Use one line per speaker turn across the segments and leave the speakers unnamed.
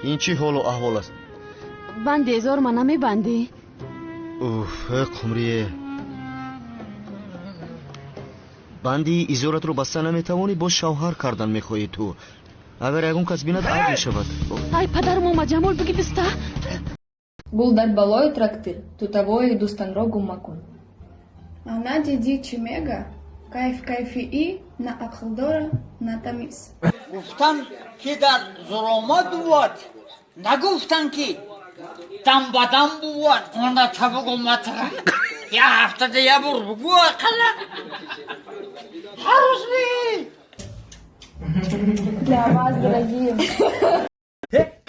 این چی حال و احوال است؟
بند هزار من نمیبندی؟
اوف قمریه، بندی ازارت رو بسته نمیتوانی، با شوهر کردن میخواهی تو. اگر یکون کس بیند عیب میشود.
ای پدر ماما جمال بگی دسته.
Гул дар балои трактир, тутавои дӯстанро гум макун.
Она диди чимега, кайф кайфи и на ақлдора на тамиз.
گفتن که در ظلمات بود، نگفتن که دم بدم بود. اون چبک و مطرح یه هفته دیگه بگو اقلا هر روز بی
Для вас, дорогие.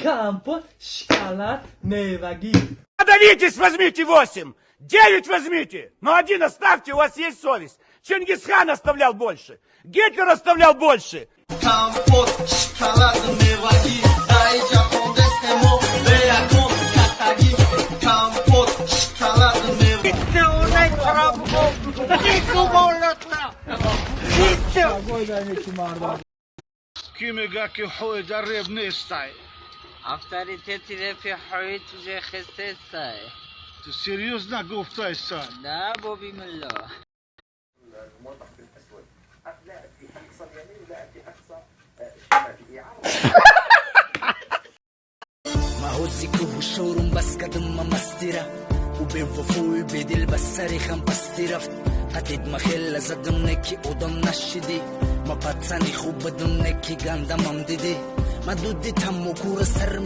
Кампо, шоколад, мейваги.
Подавитесь, возьмите 8, 9 возьмите, но 1 оставьте, у вас есть совесть. Чингисхан оставлял больше, Гитлер оставлял больше.
Компот, шоколад, мейваги, дай жапон дестемо, беякон, катаги. Компот, шоколад, мейваги.
Gitti oradan tarafı, gitti bollukta, gitti.
کی میگه که حوی جریب نیستی؟
авторитети рефиҳои туҷе хистесай.
تو سیریوس نگفته ایسان؟
نه بابی ملا.
ما هوسیکو شورم بس کدم ما مستیره و به وفوی بدل بس سری خم پستی رفت قدید مخیل زدم نکی اودم نشدی ما پتسانی خوب بدم نکی گندم هم دیدی ما دودی تم و کور سر